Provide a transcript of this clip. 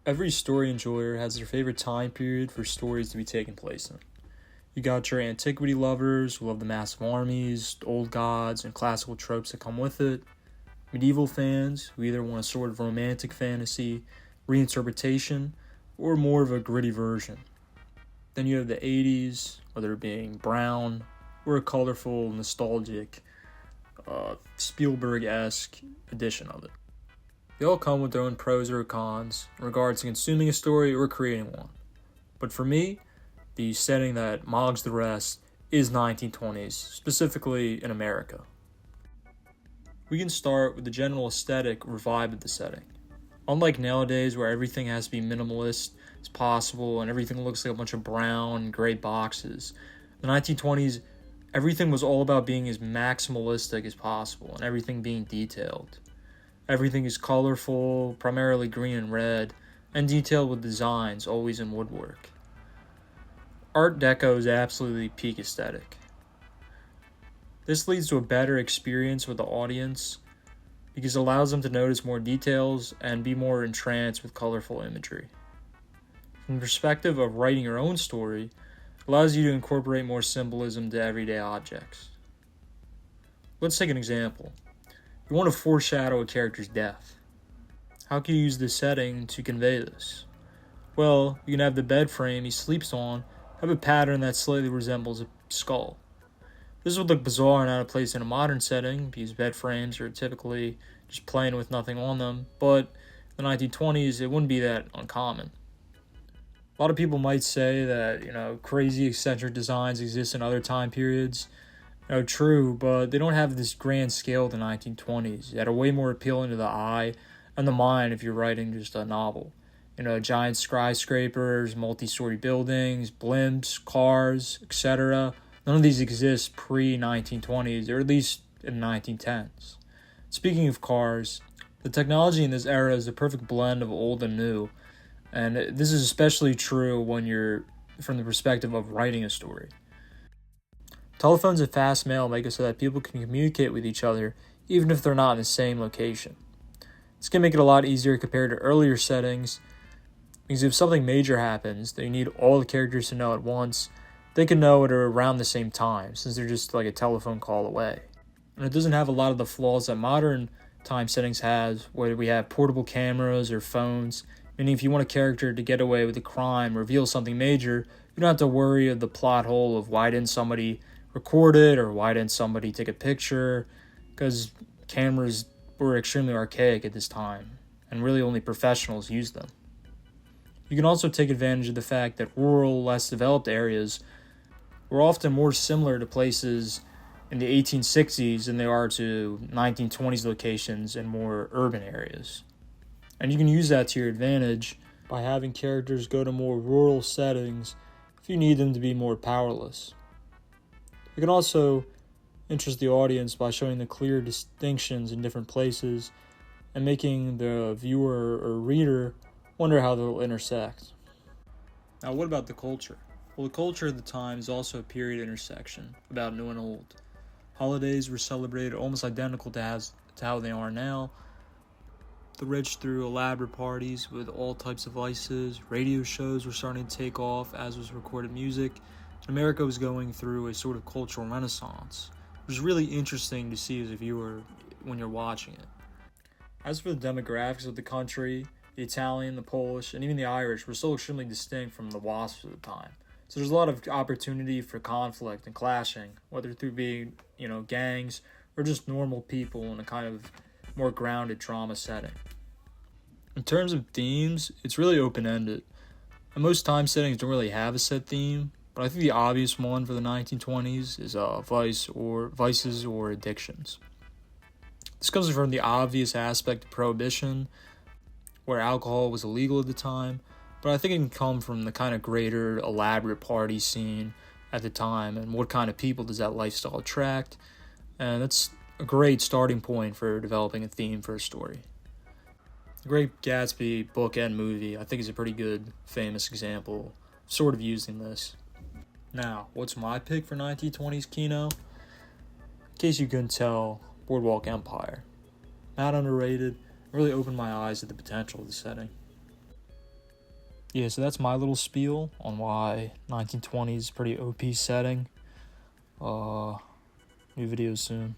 Every story enjoyer has their favorite time period for stories to be taking place in. You got your antiquity lovers who love the massive armies, old gods, and classical tropes that come with it. Medieval fans who either want a sort of romantic fantasy, reinterpretation, or more of a gritty version. Then you have the 80s, whether it being brown or a colorful, nostalgic, Spielberg-esque edition of it. They all come with their own pros or cons in regards to consuming a story or creating one. But for me, the setting that mogs the rest is 1920s, specifically in America. We can start with the general aesthetic or vibe of the setting. Unlike nowadays where everything has to be minimalist as possible and everything looks like a bunch of brown and gray boxes, the 1920s, everything was all about being as maximalistic as possible and everything being detailed. Everything is colorful, primarily green and red, and detailed with designs always in woodwork. Art Deco is absolutely peak aesthetic. This leads to a better experience with the audience because it allows them to notice more details and be more entranced with colorful imagery. From the perspective of writing your own story, it allows you to incorporate more symbolism to everyday objects. Let's take an example. You want to foreshadow a character's death. How can you use this setting to convey this? Well, you can have the bed frame he sleeps on have a pattern that slightly resembles a skull. This would look bizarre and out of place in a modern setting because bed frames are typically just plain with nothing on them, but in the 1920s it wouldn't be that uncommon. A lot of people might say that, crazy eccentric designs exist in other time periods. True, but they don't have this grand scale of the 1920s that are way more appealing to the eye and the mind if you're writing just a novel. Giant skyscrapers, multi-story buildings, blimps, cars, etc. None of these exist pre-1920s, or at least in the 1910s. Speaking of cars, the technology in this era is a perfect blend of old and new, and this is especially true when you're from the perspective of writing a story. Telephones and fast mail make it so that people can communicate with each other even if they're not in the same location. This can make it a lot easier compared to earlier settings, because if something major happens that you need all the characters to know at once, they can know it around the same time, since they're just like a telephone call away. And it doesn't have a lot of the flaws that modern time settings has, where we have portable cameras or phones, meaning if you want a character to get away with a crime or reveal something major, you don't have to worry of the plot hole of why didn't somebody record it or why didn't somebody take a picture, because cameras were extremely archaic at this time, and really only professionals used them. You can also take advantage of the fact that rural, less developed areas were often more similar to places in the 1860s than they are to 1920s locations in more urban areas. And you can use that to your advantage by having characters go to more rural settings if you need them to be more powerless. You can also interest the audience by showing the clear distinctions in different places and making the viewer or reader wonder how they'll intersect. Now, what about the culture? Well, the culture of the time is also a period intersection about new and old. Holidays were celebrated almost identical to how they are now. The rich threw elaborate parties with all types of vices. Radio shows were starting to take off, as was recorded music. America was going through a sort of cultural renaissance, which is really interesting to see as a viewer when you're watching it. As for the demographics of the country, the Italian, the Polish, and even the Irish were still extremely distinct from the WASPs of the time. So there's a lot of opportunity for conflict and clashing, whether through being, gangs or just normal people in a kind of more grounded drama setting. In terms of themes, it's really open-ended. And most time settings don't really have a set theme, but I think the obvious one for the 1920s is vices or addictions. This comes from the obvious aspect of prohibition, where alcohol was illegal at the time, but I think it can come from the kind of greater, elaborate party scene at the time and what kind of people does that lifestyle attract, and that's a great starting point for developing a theme for a story. The Great Gatsby book and movie, I think, is a pretty good, famous example of sort of using this. Now, what's my pick for 1920s Kino? In case you couldn't tell, Boardwalk Empire. Not underrated, really opened my eyes to the potential of the setting. Yeah, so that's my little spiel on why 1920 is a pretty OP setting. New videos soon.